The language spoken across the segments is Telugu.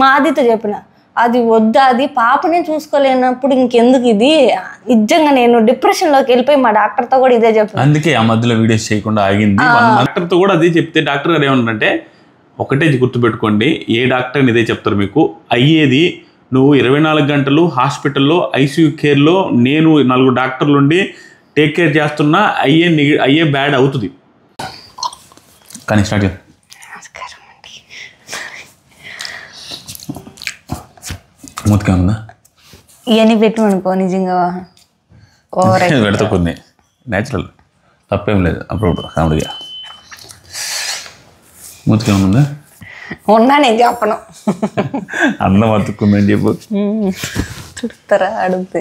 మా ఆదితో చెప్పిన, అది వద్దా, అది పాపనే చూసుకోలేనప్పుడు ఇంకెందుకు ఇది, నిజంగా నేను డిప్రెషన్లోకి వెళ్ళిపోయి మా డాక్టర్తో కూడా ఇదే చెప్పాను. అందుకే ఆ మధ్యలో వీడియోస్ చేయకుండా ఆగింది. డాక్టర్తో కూడా అదే చెప్తే డాక్టర్ గారు ఏమన్నారంటే, ఒకటే గుర్తుపెట్టుకోండి, ఏ డాక్టర్ ఇదే చెప్తారు మీకు, అయ్యేది నువ్వు 24 గంటలు హాస్పిటల్లో ఐసీయూ కేర్లో నేను 4 డాక్టర్లు ఉండి టేక్ కేర్ చేస్తున్నా అయ్యే బ్యాడ్ అవుతుంది. కానీ స్టార్ట్ చేద్దాం. నమస్కారం అండి. మూతికే ఉందా? ఇవన్నీ పెట్టమనుకో నిజంగా పెడతా కొన్ని న్యాచురల్, తప్పేం లేదు. అప్పుడు కామెడీగా మూతికే ఉందా? ఉన్నా నేను చెప్పను. అన్నం అతుక్కుందని చెప్పు. చుడతారా అడిగితే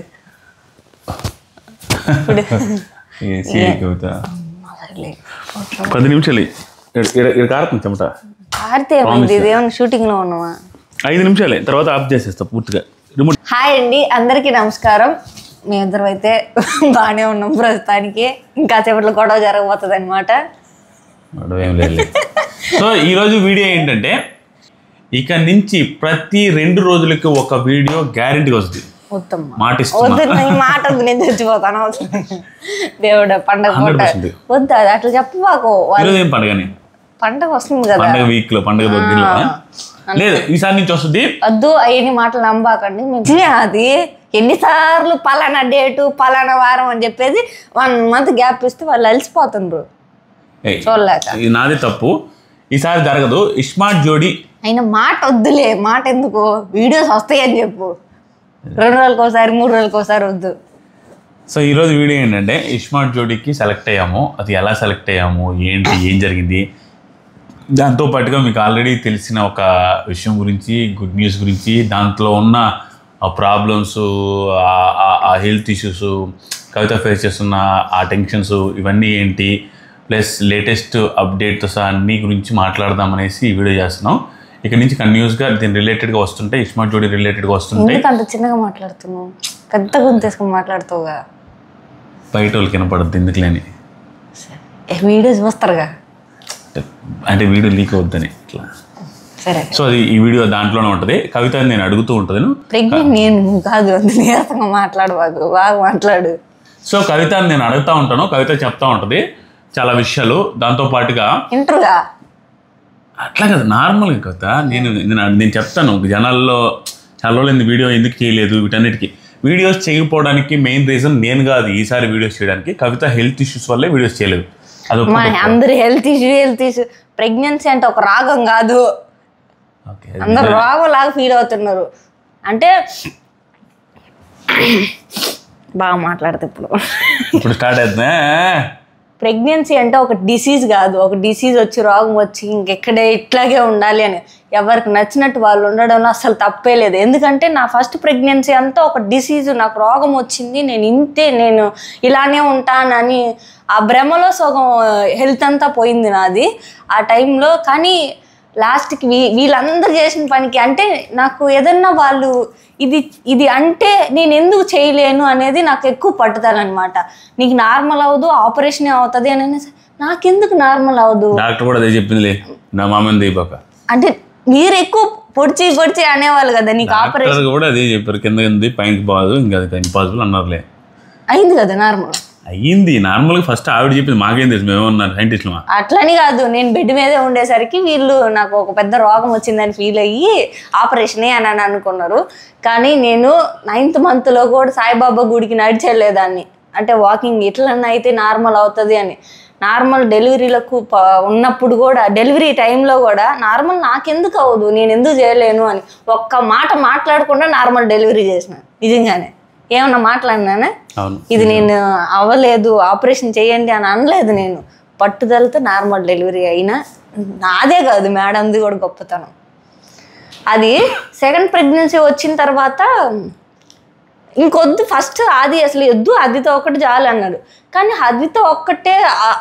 10 నిమిషాలు కారుతుంది చెమట. ఆడితే ఏమైంది, ఇదేమన్నా షూటింగ్లో ఉన్నావా? 5 నిమిషాలే, తర్వాత ఆఫ్ చేసేస్తా పూర్తిగా. హాయ్ అండి, అందరికీ నమస్కారం. మీ ఇద్దరు అయితే బాగానే ఉన్నాం ప్రస్తుతానికి, ఇంకా సేపట్లో గొడవ జరగబోతుంది అనమాట. ఏం లేదు. సో ఈరోజు వీడియో ఏంటంటే, ఇక నుంచి ప్రతి 2 రోజులకి ఒక వీడియో గ్యారెంటీ వస్తుంది. మాట నేను చచ్చిపోతాను. దేవుడు పండగ వద్దు, అది అట్లా చెప్పబాకు. పండగ వస్తుంది కదా, పండగ వీక్ లో, పండగ లేదు ఈసారి నుంచి వస్తుంది. వద్దు అవన్నీ మాటలు నమ్మాకండి. అది ఎన్నిసార్లు పలానా డేటు పలానా వారం అని చెప్పేసి 1 month గ్యాప్ ఇస్తే వాళ్ళు అలసిపోతుండ్రు చూడలేక. నాది తప్పు, ఈసారి జరగదు. ఇస్మార్ట్ జోడీ అయినా మాట వద్దులే, మాట ఎందుకు, వీడియోస్ వస్తాయని చెప్పు. 2 రోజులకు ఒకసారి 3 రోజులకు ఒకసారి వద్దు. సో ఈరోజు వీడియో ఏంటంటే, ఇస్మార్ట్ జోడీకి సెలెక్ట్ అయ్యాము. అది ఎలా సెలెక్ట్ అయ్యాము, ఏంటి, ఏం జరిగింది, దాంతోపాటుగా మీకు ఆల్రెడీ తెలిసిన ఒక విషయం గురించి, గుడ్ న్యూస్ గురించి, దాంట్లో ఉన్న ప్రాబ్లమ్స్, ఆ హెల్త్ ఇష్యూస్, కవిత ఫేస్ చేస్తున్న ఆ టెన్షన్స్, ఇవన్నీ ఏంటి, ప్లస్ లేటెస్ట్ అప్డేట్తో సహా అన్ని గురించి మాట్లాడదామనేసి ఈ వీడియో చేస్తున్నాం. ఇక్కడ నుంచి కంటిన్యూస్గా దీని రిలేటెడ్గా వస్తుంటాయి, ఇస్మార్ట్ జోడీ రిలేటెడ్గా వస్తుంటాయి. అంత చిన్నగా మాట్లాడుతున్నావు, పెద్ద గొంతు తీసుకొని మాట్లాడుతావుగా, బయట వాళ్ళకి వినపడద్దు ఎందుకులేని. వీడియోస్ వస్తారుగా, అంటే వీడియో లీక్ అవుద్దని ఇట్లా. సరే, సో అది ఈ వీడియో దాంట్లోనే ఉంటుంది. కవిత నేను అడుగుతూ ఉంటుంది, నేను కాదు నీరసంగా మాట్లాడు, బాగా మాట్లాడు. సో కవిత నేను అడుగుతూ ఉంటాను, కవిత చెప్తా ఉంటుంది చాలా విషయాలు. దాంతోపాటుగా ఇంటర్గా అట్లా కదా, నార్మల్గా కవిత నేను చెప్తాను. జనాల్లో చాలా రోజులు వీడియో ఎందుకు చేయలేదు, వీటన్నిటికీ వీడియోస్ చేయకపోవడానికి మెయిన్ రీజన్ నేను కాదు. ఈసారి వీడియోస్ చేయడానికి కవిత హెల్త్ ఇష్యూస్ వల్లే వీడియోస్ చేయలేదు. అందరు హెల్త్ ఇష్యూ ప్రెగ్నెన్సీ అంటే ఒక రాగం కాదు, అందరు రాగం లాగా ఫీల్ అవుతున్నారు. అంటే బాగా మాట్లాడితే ఇప్పుడు స్టార్ట్ అవుతుందా. ప్రెగ్నెన్సీ అంటే ఒక డిసీజ్ కాదు, ఒక డిసీజ్ వచ్చి రోగం వచ్చి ఇంకెక్కడే ఇట్లాగే ఉండాలి అని ఎవరికి నచ్చినట్టు వాళ్ళు ఉండడంలో అసలు తప్పే లేదు. ఎందుకంటే నా ఫస్ట్ ప్రెగ్నెన్సీ అంతా ఒక డిసీజ్, నాకు రోగం వచ్చింది, నేను ఇంతే, నేను ఇలానే ఉంటానని ఆ భ్రమలో సగం హెల్త్ అంతా పోయింది నాది ఆ టైంలో. కానీ లాస్ట్కి వీళ్ళందరూ చేసిన పనికి అంటే నాకు ఏదన్నా వాళ్ళు ఇది అంటే నేను ఎందుకు చేయలేను అనేది నాకు ఎక్కువ పట్టుదలనమాట. నీకు నార్మల్ అవ్వదు, ఆపరేషన్ అవుతుంది అని నాకెందుకు నార్మల్ అవ్వదు, డాక్టర్ కూడా అదే చెప్పింది. నా మామని అంటే మీరు ఎక్కువ పొడిచి అనేవాళ్ళు కదా, నీకు ఆపరేషన్ కూడా అదే చెప్పారు, కింద పైకి బాదు, ఇంకా ఇంపాసిబుల్ అన్నారులే. అయింది కదా నార్మల్, అయ్యింది నార్మల్గా. ఫస్ట్ ఆవిడ చెప్పింది, మాకేం తెలుసు, మేమన్నారు సైంటిస్టులు. అట్లని కాదు, నేను బెడ్ మీదే ఉండేసరికి వీళ్ళు నాకు ఒక పెద్ద రోగం వచ్చిందని ఫీల్ అయ్యి ఆపరేషనే అని అనుకున్నారు. కానీ నేను 9th month కూడా సాయిబాబా గుడికి నడిచెళ్ళేదాన్ని, అంటే వాకింగ్ ఇట్లన్నా అయితే నార్మల్ అవుతుంది అని. నార్మల్ డెలివరీలకు ఉన్నప్పుడు కూడా, డెలివరీ టైంలో కూడా నార్మల్ నాకెందుకు అవ్వదు, నేను ఎందుకు చేయలేను అని ఒక్క మాట మాట్లాడకుండా నార్మల్ డెలివరీ చేసిన. నిజంగానే ఏమన్నా మాట్లాడినానే, ఇది నేను అవ్వలేదు ఆపరేషన్ చేయండి అని అనలేదు. నేను పట్టుదలతో నార్మల్ డెలివరీ అయినా, నాదే కాదు మేడంది కూడా గొప్పతనం. అది 2nd ప్రెగ్నెన్సీ వచ్చిన తర్వాత ఇంకొద్దు ఫస్ట్ ఆది అసలు వద్దు, అద్విత ఒక్కటి చాలు అన్నాడు. కానీ అద్విత ఒక్కటే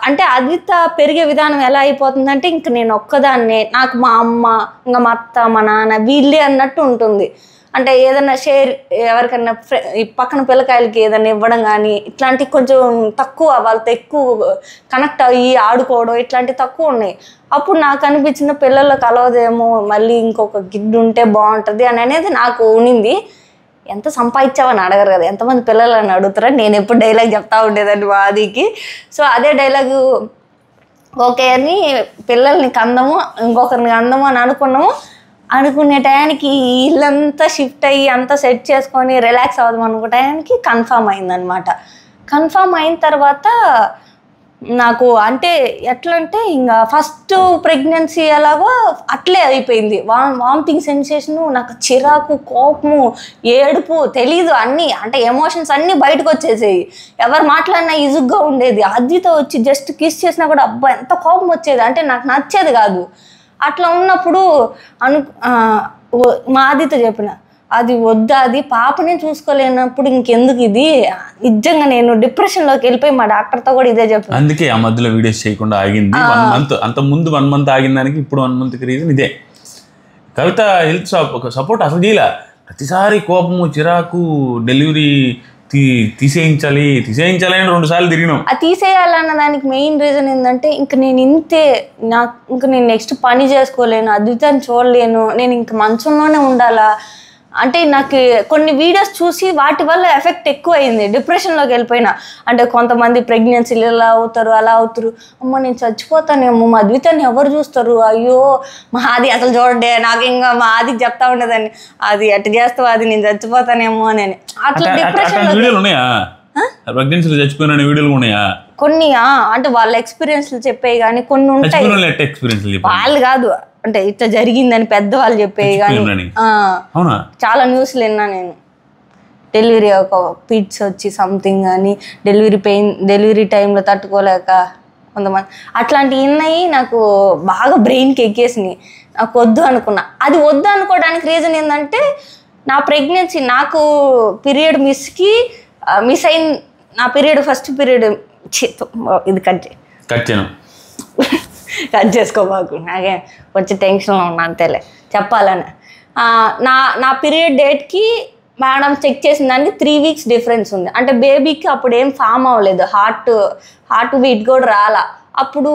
అంటే అద్విత పెరిగే విధానం ఎలా అయిపోతుందంటే ఇంక నేను ఒక్కదాన్నే, నాకు మా అమ్మ ఇంకా మా అత్త మా నాన్న వీళ్ళే అన్నట్టు ఉంటుంది. అంటే ఏదైనా షేర్ ఎవరికైనా పక్కన పిల్లకాయలకి ఏదైనా ఇవ్వడం కానీ ఇట్లాంటివి కొంచెం తక్కువ, వాళ్ళతో ఎక్కువ కనెక్ట్ అయ్యి ఆడుకోవడం ఇట్లాంటివి తక్కువ ఉన్నాయి. అప్పుడు నాకు అనిపించిన పిల్లల్లో కలవదేమో, మళ్ళీ ఇంకొక గిడ్డు ఉంటే బాగుంటుంది అని అనేది నాకు ఉనింది. ఎంత సంపాదించావని అడగరు కదా, ఎంతమంది పిల్లలు అని అడుగుతారని నేను ఎప్పుడు డైలాగ్ చెప్తా ఉండేదండి వాదికి. సో అదే డైలాగు ఓకే అని పిల్లల్ని కందము ఇంకొకరిని కందము అని అనుకునే టయానికి ఇల్లంతా షిఫ్ట్ అయ్యి అంతా సెట్ చేసుకొని రిలాక్స్ అవుదాం అనుకునే టయానికి కన్ఫామ్ అయిందనమాట. కన్ఫామ్ అయిన తర్వాత నాకు అంటే ఎట్లా అంటే ఇంకా ఫస్ట్ ప్రెగ్నెన్సీ ఎలాగో అట్లే అయిపోయింది. వామిటింగ్ సెన్సేషను, నాకు చిరాకు, కోపము, ఏడుపు తెలీదు అన్నీ, అంటే ఎమోషన్స్ అన్నీ బయటకు వచ్చేసేవి. ఎవరు మాట్లాడినా ఇజుగ్గా ఉండేది. అద్విత వచ్చి జస్ట్ కిస్ చేసినా కూడా అబ్బా ఎంత కోపం వచ్చేది, అంటే నాకు నచ్చేది కాదు. అట్లా ఉన్నప్పుడు మా ఆదితో చెప్పిన, అది వద్దా, అది పాపనే చూసుకోలేనప్పుడు ఇంకెందుకు ఇది, నిజంగా నేను డిప్రెషన్లోకి వెళ్ళిపోయి మా డాక్టర్తో కూడా ఇదే చెప్పాను. అందుకే ఆ మధ్యలో వీడియోస్ చేయకుండా ఆగింది 1 month. అంత ముందు 1 month ఆగిన దానికి ఇప్పుడు 1 monthకి రీజన్ ఇదే. కవిత హెల్త్ సపోర్ట్ అసలు చేయలే. ప్రతిసారి కోపము, చిరాకు, డెలివరీ తీసేయించాలి అని 2 సార్లు తిరిగినాం. అది తీసేయాలన్న దానికి మెయిన్ రీజన్ ఏంటంటే ఇంక నేను ఇంతే, ఇంక నేను నెక్స్ట్ పని చేసుకోలేను, అద్వితాన్ని చూడలేను, నేను ఇంక మంచంలోనే ఉండాలా అంటే నాకు కొన్ని వీడియోస్ చూసి వాటి వల్ల ఎఫెక్ట్ ఎక్కువ అయింది. డిప్రెషన్లోకి వెళ్ళిపోయినా. అంటే కొంతమంది ప్రెగ్నెన్సీలు ఎలా అవుతారు అలా అవుతారు, అమ్మ నేను చచ్చిపోతానేమో, మా అద్వితాన్ని ఎవరు చూస్తారు, అయ్యో మా ఆది అసలు చూడండి, నాకు ఇంకా మా ఆదికి చెప్తా ఉండేదాన్ని, అది ఎట్టు చేస్తావు అది నేను చచ్చిపోతానేమో అని. అట్లా డిప్రెషన్ కొన్ని అంటే వాళ్ళ ఎక్స్పీరియన్స్లు చెప్పేవి కానీ కొన్ని ఉంటాయి, వాళ్ళు కాదు అంటే ఇట్లా జరిగిందని పెద్దవాళ్ళు చెప్పేవి కానీ. చాలా న్యూస్లు విన్నా నేను. డెలివరీ ఒక పిట్స్ వచ్చి సంథింగ్ కానీ, డెలివరీ టైంలో తట్టుకోలేక కొంతమంది అట్లాంటివి విన్నాయి. నాకు బాగా బ్రెయిన్కి ఎక్కేసినాయి. నాకు వద్దు అనుకున్నా. అది వద్దు అనుకోవడానికి రీజన్ ఏంటంటే నా ప్రెగ్నెన్సీ, నాకు పీరియడ్ మిస్ అయిన నా పీరియడ్ ఫస్ట్ పీరియడ్ ఇది కట్ చేసుకోబాకు, నాకే కొంచెం టెన్షన్లో ఉన్నా అంతేలే చెప్పాలని. నా పీరియడ్ డేట్కి మేడం చెక్ చేసిన దానికి 3 weeks డిఫరెన్స్ ఉంది. అంటే బేబీకి అప్పుడు ఏం ఫామ్ అవ్వలేదు, హార్ట్ బీట్ కూడా రాలా. అప్పుడు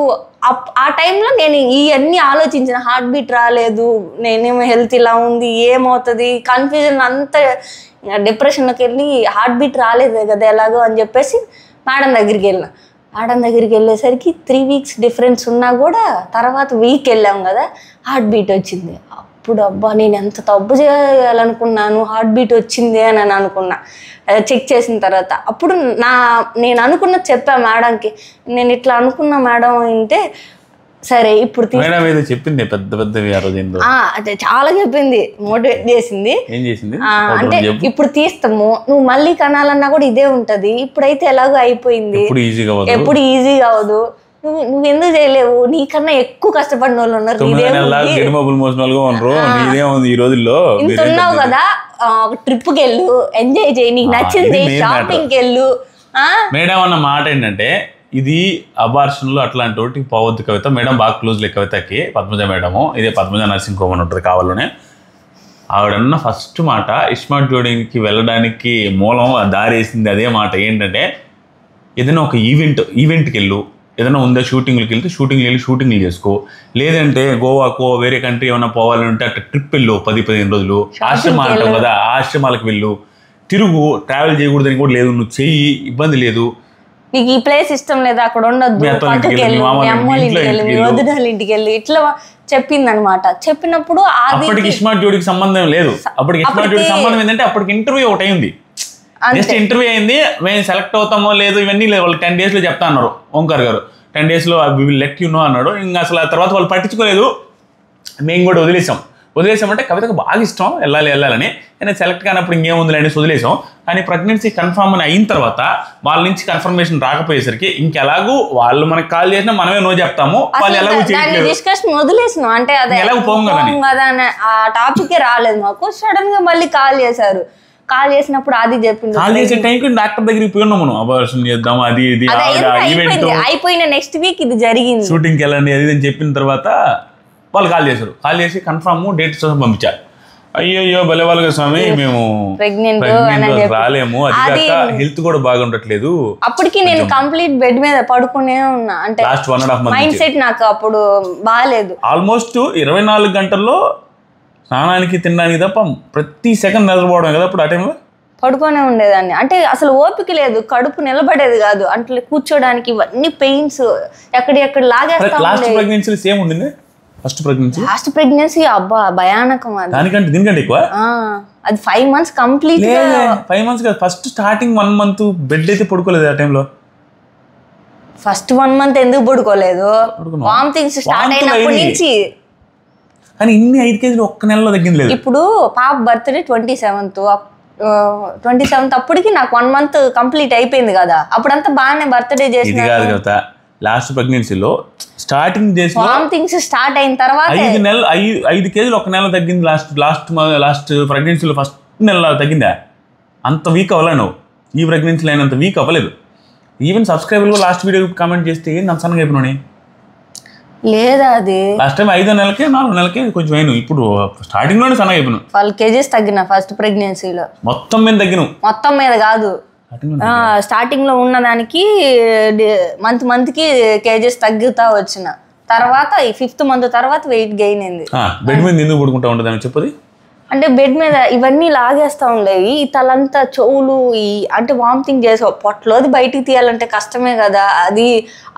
ఆ టైంలో నేను ఇవన్నీ ఆలోచించిన, హార్ట్ బీట్ రాలేదు, నేనేమో హెల్త్ ఇలా ఉంది, ఏమవుతుంది కన్ఫ్యూజన్ అంతా, డిప్రెషన్లోకి వెళ్ళి హార్ట్ బీట్ రాలేదు కదా ఎలాగో అని చెప్పేసి మేడం దగ్గరికి వెళ్ళిన. మేడం దగ్గరికి వెళ్ళేసరికి 3 weeks డిఫరెన్స్ ఉన్నా కూడా తర్వాత వీక్ వెళ్ళాం కదా హార్ట్ బీట్ వచ్చింది. అప్పుడు అబ్బా నేను ఎంత తప్పు చేయాలనుకున్నాను, హార్ట్ బీట్ వచ్చింది అని అనుకున్నా చెక్ చేసిన తర్వాత. అప్పుడు నేను అనుకున్నది చెప్పా మేడంకి, నేను ఇట్లా అనుకున్నా మేడం అంటే సరే ఇప్పుడు చెప్పింది అదే చాలా చెప్పింది, మోటివేట్ చేసింది. అంటే ఇప్పుడు తీస్తాము, నువ్వు మళ్ళీ కనాలన్నా కూడా ఇదే ఉంటది, ఇప్పుడైతే ఎలాగో అయిపోయింది, ఎప్పుడు ఈజీగా అవదు, నువ్వు ఎందుకు చేయలేవు, నీకన్నా ఎక్కువ కష్టపడిన వాళ్ళు ఉన్నారు, ఇంత ఉన్నావు కదా ఒక ట్రిప్కి వెళ్ళు, ఎంజాయ్ చేయి, నీకు నచ్చింది షాపింగ్కి వెళ్ళు. మేడం అన్న మాట ఏంటంటే ఇది అబార్షన్లో అట్లాంటి వాటికి పోవద్దు కవిత. మేడం బాగా క్లోజ్లే కవితకి, పద్మజ మేడము, ఇదే పద్మజ నర్సింగ్ హోమ్ అని ఉంటుంది కావాలనే. ఆవిడన్న ఫస్ట్ మాట ఇస్మార్ట్ జోడీకి వెళ్ళడానికి మూలం దారి వేసింది అదే మాట. ఏంటంటే ఏదైనా ఒక ఈవెంట్కి వెళ్ళు, ఏదైనా ఉందా షూటింగ్కి వెళ్తే షూటింగ్లు చేసుకో, లేదంటే గోవాకో వేరే కంట్రీ ఏమైనా పోవాలంటే అట్లా ట్రిప్ వెళ్ళు 10-15 రోజులు. ఆశ్రమాలు అంటాం కదా, ఆశ్రమాలకు వెళ్ళు, తిరుగు, ట్రావెల్ చేయకూడదని కూడా లేదు, నువ్వు చెయ్యి, ఇబ్బంది లేదు. నీకు ఈ ప్లేస్ ఇష్టం లేదా అక్కడ ఉండొద్దు, పక్కకి వెళ్ళి మీ అమ్మోళ్ళ ఇంటికి వెళ్ళి మీ వదినాళ్ళ ఇంటికి వెళ్ళి ఇట్లా చెప్పింది అనమాట. చెప్పినప్పుడు అప్పటికి ఇస్మార్ట్ జోడీకి సంబంధం లేదు. అప్పటికి ఇస్మార్ట్ జోడీకి సంబంధం ఏంటంటే అప్పటికి ఇంటర్వ్యూ ఒకటి అయింది, జస్ట్ ఇంటర్వ్యూ అయింది, మేము సెలెక్ట్ అవుతామో లేదు ఇవన్నీ లేదు. వాళ్ళు 10 days చెప్తా అన్నారు ఓంకార్ గారు, 10 days we will let you know అన్నాడు. ఇంకా అసలు ఆ తర్వాత వాళ్ళు పట్టించుకోలేదు, మేము కూడా వదిలేసామంటే కవితకు బాగా ఇష్టం వెళ్ళాలని. నేను సెలెక్ట్ కానప్పుడు ఇంకేముంది అని వదిలేసాం. కానీ ప్రెగ్నెన్సీ కన్ఫర్మ్ అని అయిన తర్వాత వాళ్ళ నుంచి కన్ఫర్మేషన్ రాకపోయేసరికి ఇంకెలాగూ వాళ్ళు మనకి కాల్ చేసినా మనమే నో చెప్తాము, వాళ్ళు ఎలాగో డిస్కషన్ వదిలేసినాం. అంటే అదే ఎలాగో పోం కదా ఆ టాపిక్ రాలేదు మాకు. సడన్ గా మళ్ళీ కాల్ చేశారు, కాల్ చేసినప్పుడు అది చెప్పింది. కాల్ చేసే టైంకి డాక్టర్ దగ్గరికి పోయి ఉన్నాం మనం, అబార్షన్ చేద్దాం అది ఇది అయిపోయిన నెక్స్ట్ వీక్ ఇది జరిగింది, షూటింగ్కి వెళ్ళండి అది అని చెప్పిన తర్వాత వాళ్ళు కాల్ చేశారు. కాల్ చేసి కన్ఫర్మ్ డేట్ పంపించారు. అయ్యో భలే వాళ్ళగా స్వామి మేము ప్రెగ్నెంట్ రాలేము, అది కాక హెల్త్ కూడా బాగుండట్లేదు. అప్పటికి నేను కంప్లీట్ బెడ్ మీద పడుకునే ఉన్నా, అంటే లాస్ట్ 1.5 months మైండ్ సెట్ నాకు అప్పుడు బాగాలేదు. ఆల్మోస్ట్ 24 గంటల్లో స్నానానికి తినడానికి తప్ప ప్రతి సెకండ్ నిద్రపోవడం కదా అప్పుడు. ఆ టైంలో పడుకొనే ఉండేదాన్ని, అంటే అసలు ఓపిక లేదు, కడుపు నిలబడేది కాదు, అంటే కూర్చోడానికి ఇవన్నీ పెయిన్స్ ఎక్కడెక్కడ లాగేస్తా. లాస్ట్ ప్రెగ్నెన్సీ సేమ్ ఉండింది. లాస్ట్ ప్రెగ్నెన్సీ అబ్బా భయానకం, అది దానికంటే దీనికంటే ఎక్కువ. అది 5 months కంప్లీట్. 5 months కాదు, ఫస్ట్ స్టార్టింగ్ 1 month బెడ్ అయితే పడుకోలేదు. ఆ టైంలో ఫస్ట్ 1 month ఎందుకు పడుకోలేదు, వామిటింగ్స్ స్టార్ట్ అయినప్పటి నుంచి. కానీ ఇన్ని 5 kg ఒక్క నెలలో తగ్గింది లేదు. ఇప్పుడు పాప బర్త్డే 27th అప్పటికి నాకు 1 month కంప్లీట్ అయిపోయింది కదా, అప్పుడంతా బాగానే బర్త్డే చేసి. ఇది కాదు కదా, లాస్ట్ ప్రెగ్నెన్సీలో స్టార్టింగ్ డేస్ వామిటింగ్స్ స్టార్ట్ అయిన తర్వాత 5 kg ఒక నెల తగ్గింది. లాస్ట్ ప్రెగ్నెన్సీలో ఫస్ట్ నెల తగ్గిందా? అంత వీక్ అవ్వలే నువ్వు, ఈ ప్రెగ్నెన్సీలో అయినంత వీక్ అవ్వలేదు. ఈవెన్ సబ్స్క్రైబర్లు లాస్ట్ వీడియో కామెంట్ చేస్తే అంత సన్నగా అయిపోయినా లేదా, అది లాస్ట్ టైం 5 నెలలకి 4 నెలలకి కొంచెం అయినా, ఇప్పుడు స్టార్టింగ్ లోనే సన్నగా అయిపోయినా. 12 kgs తగ్గిన ఫస్ట్ ప్రెగ్నెన్సీలో. మొత్తం మీద తగ్గిన? మొత్తం మీద కాదు, స్టార్టింగ్ లో ఉన్నదానికి మంత్ కి కేజెస్ తగ్గుతా వచ్చిన తర్వాత ఈ 5th month తర్వాత వెయిట్ గెయిన్ అయింది. బెడ్ మీద ఎందుకు పడుకుంటా ఉంటుంది చెప్పది, అంటే బెడ్ మీద ఇవన్నీ లాగేస్తా ఉండేవి, ఈ తలంతా చెవులు, ఈ అంటే వామిటింగ్ చేసే పొట్టలోది బయటికి తీయాలంటే కష్టమే కదా, అది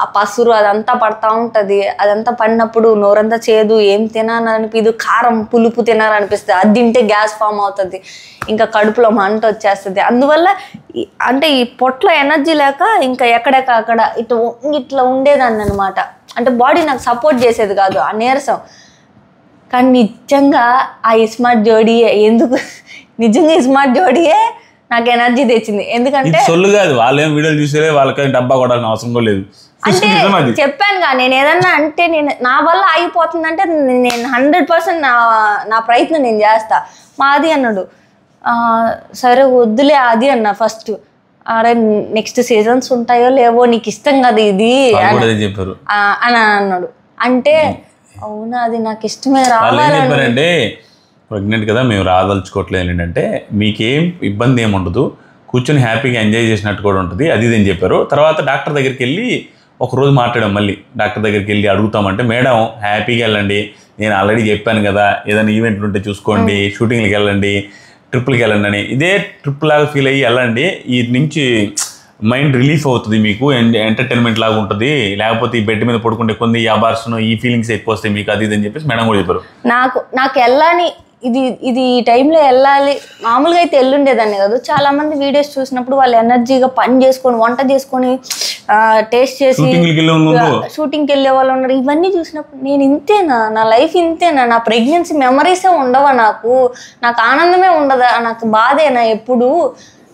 ఆ పసురు అదంతా పడతా ఉంటుంది. అదంతా పడినప్పుడు నోరంతా చేదు, ఏం తినాలనిపిదు, కారం పులుపు తినాలనిపిస్తుంది, అది తింటే గ్యాస్ ఫామ్ అవుతుంది, ఇంకా కడుపులో మంట వచ్చేస్తుంది. అందువల్ల అంటే ఈ పొట్టలో ఎనర్జీ లేక ఇంకా ఎక్కడెక్కడ ఇట్లా ఉండేదాన్ని అనమాట. అంటే బాడీ నాకు సపోర్ట్ చేసేది కాదు, ఆ నీరసం. కానీ నిజంగా ఆ స్మార్ట్ జోడీయే, ఎందుకు నిజంగా స్మార్ట్ జోడీయే నాకు ఎనర్జీ తెచ్చింది. ఎందుకంటే సొల్లు కాదు, వాళ్ళేం వీడియోలు చూసేలే, వాళ్ళకి డబ్బా కొడాల్సిన అవసరం కూడా లేదు. అంటే చెప్పాను కదా, నేను ఏదన్నా అంటే నేను నా వల్ల ఆగిపోతుందంటే నేను 100% నా ప్రయత్నం నేను చేస్తా. మా అది అన్నాడు, సరే వద్దులే అది అన్నా ఫస్ట్. అరే నెక్స్ట్ సీజన్స్ ఉంటాయో లేవో, నీకు ఇష్టం కదా ఇది చెప్పారు అని అన్నాడు. అంటే అవునా, అది నాకు ఇష్టమే రావాలంటే ప్రెగ్నెంట్ కదా మేము రాదలుచుకోవట్లేదు ఏంటంటే మీకేం ఇబ్బంది ఏమి ఉండదు, కూర్చొని హ్యాపీగా ఎంజాయ్ చేసినట్టు కూడా ఉంటుంది అది ఇది అని చెప్పారు. తర్వాత డాక్టర్ దగ్గరికి వెళ్ళి ఒకరోజు మాట్లాడాం, మళ్ళీ డాక్టర్ దగ్గరికి వెళ్ళి అడుగుతామంటే మేడం హ్యాపీగా వెళ్ళండి, నేను ఆల్రెడీ చెప్పాను కదా ఏదైనా ఈవెంట్లు ఉంటే చూసుకోండి, షూటింగ్కి వెళ్ళండి, ట్రిప్లకి వెళ్ళండి అని. ఇదే ట్రిప్ లాగా ఫీల్ అయ్యి వెళ్ళండి, ఈ నుంచి మైండ్ రిలీఫ్ అవుతుంది, మీకు ఎంటర్టైన్మెంట్ లాగా ఉంటుంది, లేకపోతే ఈ బెడ్ మీద పడుకుంటే కొన్ని అబార్షన్ ఈ ఫీలింగ్స్ ఎక్కువ వస్తాయి మీకు అది ఇది అని చెప్పేసి మేడం కూడా చెప్పారు. నాకు వెళ్ళాలి, ఇది ఈ టైంలో వెళ్ళాలి. మామూలుగా అయితే ఎల్లుండేదాన్ని కాదు. చాలా మంది వీడియోస్ చూసినప్పుడు వాళ్ళు ఎనర్జీగా పని చేసుకొని వంట చేసుకొని టేస్ట్ చేసి షూటింగ్కి వెళ్ళే వాళ్ళు ఉన్నారు. ఇవన్నీ చూసినప్పుడు నేను ఇంతేనా, నా లైఫ్ ఇంతేనా, నా ప్రెగ్నెన్సీ మెమరీసే ఉండవా, నాకు ఆనందమే ఉండదా, నాకు బాధేనా ఎప్పుడు.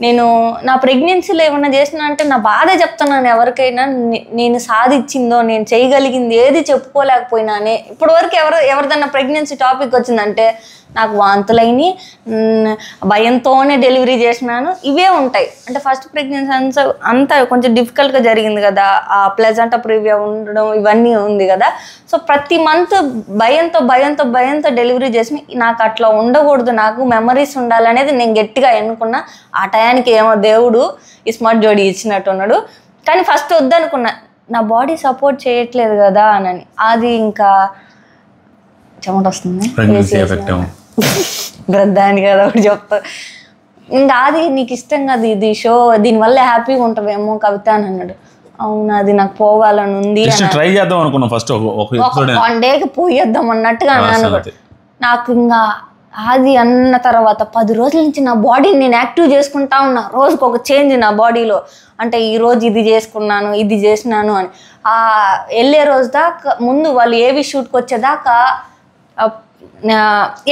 నేను నా ప్రెగ్నెన్సీలో ఏమన్నా చేసినా అంటే నా బాధే చెప్తున్నాను ఎవరికైనా. నేను సాధించిందో నేను చేయగలిగింది ఏది చెప్పుకోలేకపోయినానే. ఇప్పటివరకు ఎవరిదన్నా ప్రెగ్నెన్సీ టాపిక్ వచ్చిందంటే నాకు వాంతులైని, భయంతోనే డెలివరీ చేసినాను, ఇవే ఉంటాయి. అంటే ఫస్ట్ ప్రెగ్నెన్సీ అంతా కొంచెం డిఫికల్ట్గా జరిగింది కదా, ఆ ప్లెజెంట్ ప్రివ్యూ ఉండడం ఇవన్నీ ఉంది కదా. సో ప్రతి మంత్ భయంతో డెలివరీ చేసి నాకు అట్లా ఉండకూడదు, నాకు మెమరీస్ ఉండాలనేది నేను గట్టిగా ఎన్నుకున్నా. ఆ టయానికి ఏమో దేవుడు ఈ స్మార్ట్ జోడీ ఇచ్చినట్టున్నాడు. కానీ ఫస్ట్ వద్దనుకున్నా, నా బాడీ సపోర్ట్ చేయట్లేదు కదా అని. అది ఇంకా చెమట వస్తుంది బ్రద్దాని కదా ఒకటి చెప్తా. ఇంకా అది నీకు ఇష్టం కదా ఇది షో, దీనివల్ల హ్యాపీగా ఉంటావేమో కవిత అని అన్నాడు. అవునా, అది నాకు పోవాలని ఉంది, ట్రై చేద్దాం అనుకున్నా ఫస్ట్ 1 డేకి పోయేద్దాం అన్నట్టుగా అన్నాడు. నాకు ఇంకా అది అన్న తర్వాత 10 రోజుల నుంచి నా బాడీని నేను యాక్టివ్ చేసుకుంటా ఉన్నా, రోజుకు ఒక చేంజ్ నా బాడీలో. అంటే ఈరోజు ఇది చేసుకున్నాను, ఇది చేసినాను అని. వెళ్ళే రోజు దాకా ముందు వాళ్ళు ఏవి షూట్కి వచ్చేదాకా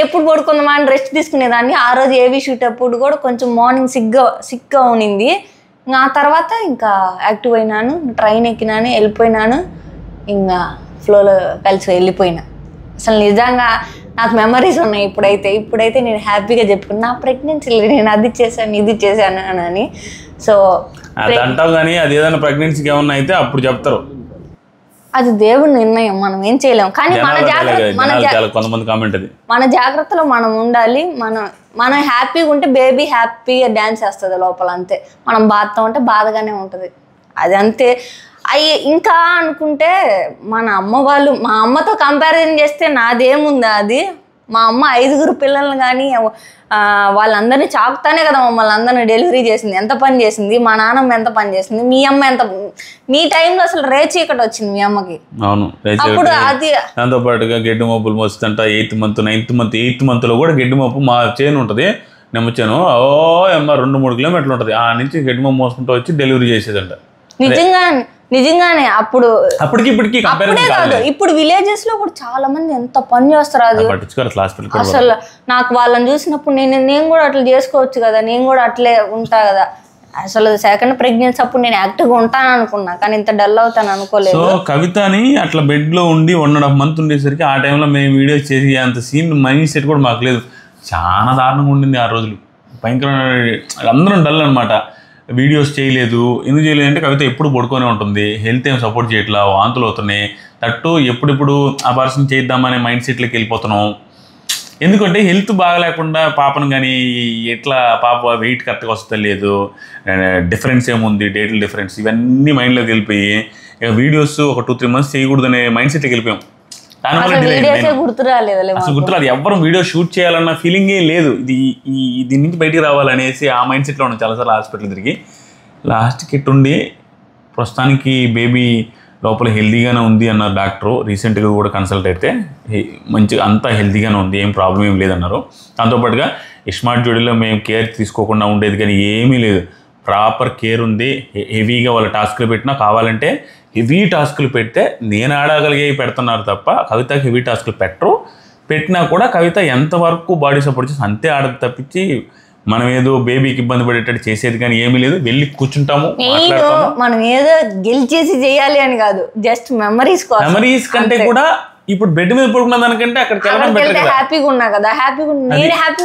ఎప్పుడు పడుకుందామా అని రెస్ట్ తీసుకునేదాన్ని. ఆ రోజు ఏవి షూట్ అప్పుడు కూడా కొంచెం మార్నింగ్ సిక్గా ఉనింది. ఆ తర్వాత ఇంకా యాక్టివ్ అయినాను, ట్రైన్ ఎక్కినాను, వెళ్ళిపోయినాను, ఇంకా ఫ్లోలో కలిసి వెళ్ళిపోయినా. అసలు నిజంగా నాకు మెమరీస్ ఉన్నాయి. ఇప్పుడైతే నేను హ్యాపీగా చెప్పుకున్నా నా ప్రెగ్నెన్సీలో నేను అది చేశాను ఇది చేశాను అని. సో అది అంటావు కానీ అది ఏదైనా ప్రెగ్నెన్సీకి ఏమన్నా అయితే అప్పుడు చెప్తారు. అది దేవుడి నిర్ణయం, మనం ఏం చేయలేము. కానీ కొంతమంది కామెంట్ అది మన జాగ్రత్తలో మనం ఉండాలి. మనం హ్యాపీగా ఉంటే బేబీ హ్యాపీగా డ్యాన్స్ చేస్తుంది లోపల, అంతే. మనం బాధతో ఉంటే బాధగానే ఉంటుంది, అది అంతే. ఇంకా అనుకుంటే మా అమ్మతో కంపారిజన్ చేస్తే నాదేముందా అది. మా అమ్మ 5 పిల్లల్ని కానీ వాళ్ళందరినీ చాకుతానే కదా మమ్మల్ని అందరినీ డెలివరీ చేసింది. ఎంత పని చేసింది, మా నాన్నమ్మ ఎంత పని చేసింది, మీ అమ్మ ఎంత. మీ టైంలో అసలు రేచీకటి వచ్చింది మీ అమ్మకి. అవును, అప్పుడు అది దాంతో పాటుగా గడ్డి మోపులు మోస్తుంట. 8th మంత్ 9th మంత్లో కూడా గడ్డి మోపు మా చేను ఉంటుంది, నిమ్మ చేను. 2-3 కిలోమీటర్లు ఉంటుంది. ఆ నుంచి గడ్డి మోపు మోసుకుంటూ వచ్చి డెలివరీ చేసేదంట. నిజంగానే ఇప్పటికి కాదు, ఇప్పుడు విలేజెస్ లో కూడా చాలా మంది ఎంత పని చేస్తారు. అది అసలు నాకు వాళ్ళని చూసినప్పుడు నేను కూడా అట్లా చేసుకోవచ్చు కదా, నేను కూడా అట్లే ఉంటా కదా. అసలు సెకండ్ ప్రెగ్నెన్సీ అప్పుడు నేను యాక్టివ్గా ఉంటాను అనుకున్నా, కానీ ఇంత డల్ అవుతాను అనుకోలేదు. సో కవితని అట్లా బెడ్ లో ఉండి 1.5 month ఉండేసరికి ఆ టైంలో మేము వీడియోస్ చేసి అంత సీన్ మైండ్ సెట్ కూడా మాకు లేదు. చాలా దారుణంగా ఉండింది ఆ రోజులు, భయంకరమైన. అందరం డల్ అనమాట. వీడియోస్ చేయలేదు. ఎందుకు చేయలేదు అంటే కవిత ఎప్పుడు పడుకొనే ఉంటుంది, హెల్త్ ఏం సపోర్ట్ చేయట్లా, వాంతులు అవుతున్నాయి. తట్టు ఎప్పుడిప్పుడు అబార్షన్ చేద్దామనే మైండ్ సెట్లోకి వెళ్ళిపోతున్నాం. ఎందుకంటే హెల్త్ బాగలేకుండా పాపను కానీ ఎట్లా పాప వెయిట్ కరెక్ట్గా వస్తా లేదు, డిఫరెన్స్ ఏముంది, డేట్ల డిఫరెన్స్, ఇవన్నీ మైండ్లోకి వెళ్ళిపోయి ఇక వీడియోస్ ఒక 2-3 months చేయకూడదనే మైండ్ సెట్కి వెళ్ళిపోయాం. దానివల్ల గుర్తురాదు, ఎవ్వరం వీడియో షూట్ చేయాలన్న ఫీలింగే లేదు. దీని నుంచి బయటికి రావాలనేసి ఆ మైండ్ సెట్లో ఉన్నాం చాలాసార్లు హాస్పిటల్ తిరిగి. లాస్ట్కి ఇట్టుండి ప్రస్తుతానికి బేబీ లోపల హెల్దీగానే ఉంది అన్నారు డాక్టరు. రీసెంట్గా కూడా కన్సల్ట్ అయితే మంచిగా అంతా హెల్దీగానే ఉంది, ఏం ప్రాబ్లం ఏం లేదన్నారు. దాంతోపాటుగా ఇస్మార్ట్ జోడీలో మేము కేర్ తీసుకోకుండా ఉండేది కానీ ఏమీ లేదు, ప్రాపర్ కేర్ ఉంది. హెవీగా వాళ్ళ టాస్క్లు పెట్టినా కావాలంటే హెవీ టాస్క్లు పెడితే నేను ఆడగలిగేవి పెడుతున్నారు తప్ప కవితకి హెవీ టాస్క్లు పెట్టినా కూడా కవిత ఎంతవరకు బాడీ సపోర్ట్ చేసి అంతే ఆడదు తప్పించి మనం ఏదో బేబీకి ఇబ్బంది పడేటట్టు చేసేది కానీ ఏమీ లేదు. వెళ్ళి కూర్చుంటాము, మనం ఏదో గెలిచేసి చేయాలి అని కాదు, జస్ట్ మెమరీస్ కంటే కూడా ఇప్పుడు బెడ్ మీద పడుకున్న దానికంటే అక్కడికి హ్యాపీగా ఉన్నా కదా,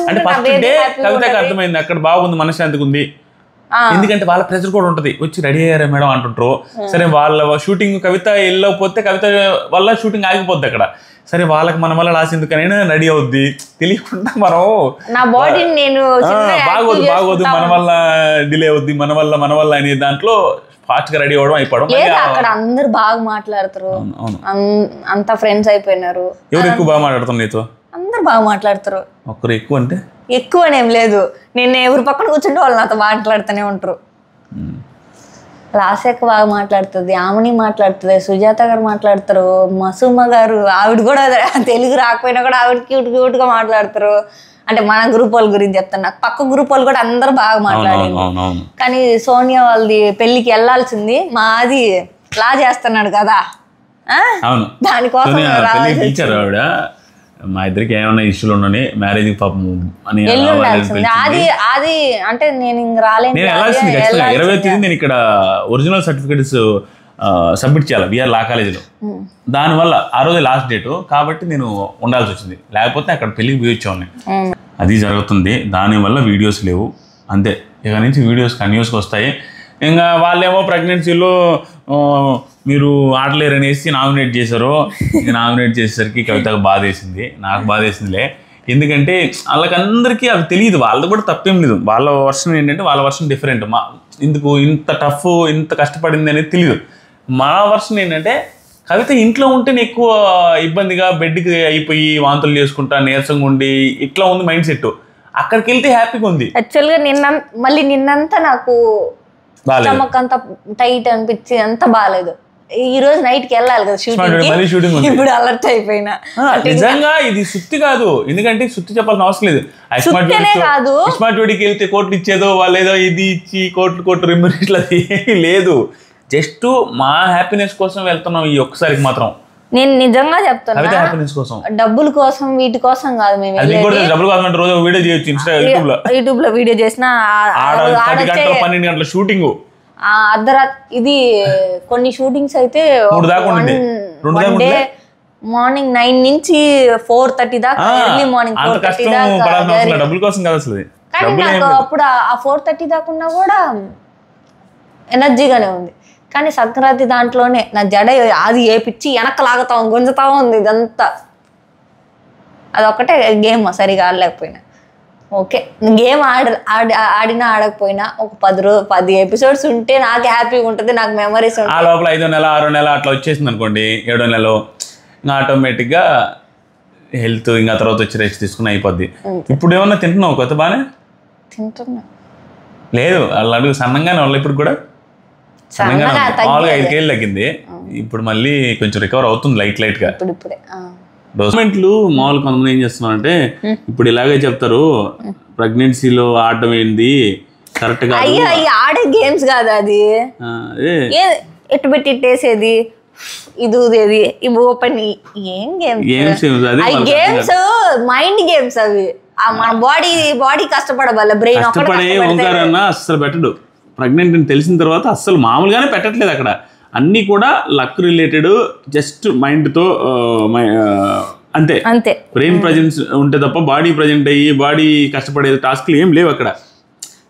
అంటే ఫస్ట్ డే కవితకి అర్థమైంది అక్కడ బాగుంది, మనశ్శాంతిగా ఉంది. ఎందుకంటే వాళ్ళ ప్రెజర్ కూడా ఉంటుంది, వచ్చి రెడీ అయ్యారా మేడం అంటుంటారు. సరే వాళ్ళ షూటింగ్ కవిత వెళ్ళకపోతే కవిత వల్ల షూటింగ్ ఆగిపోద్ది అక్కడ. సరే వాళ్ళకి మన వల్ల రాసేందుకనైనా రెడీ అవుద్ది, తెలియకుండా మనం బాగోదు మన వల్ల డిలే అవుద్ది, మన వల్ల అనే దాంట్లో ఫాస్ట్ గా రెడీ అవ్వడం అయిపోవడం. అక్కడ అందరు బాగా మాట్లాడతారు, అంతా ఫ్రెండ్స్ అయిపోయినారు. ఎవరు ఎక్కువ బాగా మాట్లాడుతున్నారు నీతో? అందరు బాగా మాట్లాడతారు. ఒక్కరు ఎక్కువ అంటే ఎక్కువ అనేం లేదు, నేను ఎవరి పక్కన కూర్చుంటే వాళ్ళు నాతో మాట్లాడుతూనే ఉంటారు. లాస్యక్క బాగా మాట్లాడుతుంది, ఆమెని మాట్లాడుతుంది, సుజాత గారు మాట్లాడతారు, మసుమ్మ గారు, ఆవిడ కూడా తెలుగు రాకపోయినా కూడా ఆవిడ క్యూట్గా మాట్లాడతారు. అంటే మన గ్రూప్ వాళ్ళ గురించి చెప్తాను, నాకు పక్క గ్రూప్ వాళ్ళు కూడా అందరు బాగా మాట్లాడింది. కానీ సోనియా వాళ్ళది పెళ్ళికి వెళ్ళాల్సింది, మాది లా చేస్తున్నాడు కదా, దానికోసం మా ఇద్దరికి ఏమైనా ఇష్యూలు ఉన్నాయి, మ్యారేజ్ పాపం అని అది అంటే నేను ఇంక రాలేదు. 20వ నేను ఇక్కడ ఒరిజినల్ సర్టిఫికేట్స్ సబ్మిట్ చేయాలి విఆర్ లా కాలేజీలో. దానివల్ల ఆ రోజు లాస్ట్ డేట్ కాబట్టి నేను ఉండాల్సి వచ్చింది, లేకపోతే అక్కడ పెళ్ళికి పోయి వచ్చేవాడిని. అది జరుగుతుంది, దానివల్ల వీడియోస్ లేవు అంతే. ఇక నుంచి వీడియోస్ కంటిన్యూస్గా వస్తాయి. ఇంకా వాళ్ళేమో ప్రెగ్నెన్సీలో మీరు ఆడలేరనేసి నామినేట్ చేశారు. నామినేట్ చేసేసరికి కవితకు బాధ వేసింది, నాకు బాధ వేసిందిలే. ఎందుకంటే వాళ్ళకందరికీ అవి తెలియదు, వాళ్ళది కూడా తప్పేం లేదు. వాళ్ళ వర్షన్ ఏంటంటే వాళ్ళ వర్షన్ డిఫరెంట్. ఎందుకు ఇంత టఫ్ ఇంత కష్టపడింది అనేది తెలియదు. మా వర్షన్ ఏంటంటే కవిత ఇంట్లో ఉంటేనే ఎక్కువ ఇబ్బందిగా బెడ్కి అయిపోయి వాంతులు చేసుకుంటా నీరసంగా ఉండి ఇట్లా ఉంది మైండ్ సెట్. అక్కడికి వెళ్తే హ్యాపీగా ఉంది. యాక్చువల్గా నిన్నంతా నాకు స్టమక్ అంత టైట్ అనిపించి అంత బాగాలేదు. ఈ రోజు నైట్ కి వెళ్ళాలి కదా షూటింగ్, ఇప్పుడు అలర్ట్ అయిపోయినా. నిజంగా ఇది సుత్తి కాదు, ఎందుకంటే సుత్తి చెప్పాల్సిన అవసరం లేదు. స్మార్ట్ జోడీకి వెళ్తే కోట్లు ఇచ్చేదో వాళ్ళు ఏదో ఇది ఇచ్చి కోట్లు రిమూవ్ ఇట్లా ఏమీ లేదు. జస్ట్ మా హ్యాపీనెస్ కోసం వెళ్తున్నాం ఈ ఒక్కసారికి మాత్రం. నేను నిజంగా చెప్తాను, డబ్బుల కోసం వీటి కోసం కాదు. మేము డబ్బులు కావాలంటే రోజు వీడియో చేయొచ్చు, యూట్యూబ్ లో వీడియో చేసిన 12 గంటల షూటింగ్. అర్ధరాత్రి ఇది కొన్ని షూటింగ్స్ అయితే మార్నింగ్ 9 నుంచి 4:30 దాకా, ఎర్లీ మార్నింగ్ 4:30 దాకా. డబ్బుల కోసం కాదు అసలు. కానీ నాకు అప్పుడు ఆ 4:30 దాకా ఉన్నా కూడా ఎనర్జీగానే ఉంది. కానీ సంక్రాంతి దాంట్లోనే నా జడ అది ఏపిచ్చి వెనక్కి లాగుతా గుంజుతా ఉంది ఇదంతా. అదొక్కటే గేమ్ సరిగా ఆడలేకపోయినా. ఓకే, గేమ్ ఆడినా ఆడకపోయినా ఒక 10 ఎపిసోడ్స్ ఉంటే నాకు హ్యాపీగా ఉంటుంది, నాకు మెమరీస్ ఉంటాయి. ఆ లోపల 5వ నెల 6వ నెల అట్లా వచ్చేసింది అనుకోండి, 7వ నెల ఇంకా ఆటోమేటిక్గా హెల్త్ ఇంకా తర్వాత వచ్చి రెస్ట్ తీసుకుని అయిపోద్ది. ఇప్పుడు ఏమన్నా తింటున్నావు కొత్త బాగానే? తింటున్నా లేదు, వాళ్ళు అడుగు సన్నంగానే వాళ్ళు ఇప్పుడు కూడా సన్నగా మామూలుగా 5 కేజీలు తగ్గింది. ఇప్పుడు మళ్ళీ కొంచెం రికవర్ అవుతుంది లైట్గా. డోస్మెంట్లు మామూలు కొంతమంది ఏం చేస్తున్నారంటే ఇప్పుడు ఇలాగే చెప్తారు, ప్రెగ్నెన్సీలో ఆడడం ఏంది కరెక్ట్ గా. ఆడే గేమ్స్ కాదు అది, ఎటు పెట్టి ఇట్టేసేది, ఇది ఊదేది, ఇవి ఓపెన్, ఏం గేమ్స్? గేమ్స్ మైండ్ గేమ్స్ అవి. మన బాడీ కష్టపడవాలి, బ్రెయిన్ కష్టపడే ఓంకారన్న అస్సలు పెట్టడు. ప్రెగ్నెంట్ అని తెలిసిన తర్వాత అస్సలు మామూలుగానే పెట్టట్లేదు. అక్కడ అన్నీ కూడా లక్ రిలేటెడ్, జస్ట్ మైండ్తో అంతే. బ్రెయిన్ ప్రజెన్స్ ఉంటే తప్ప బాడీ ప్రజెంట్ అయ్యి బాడీ కష్టపడే టాస్క్లు ఏం లేవు అక్కడ.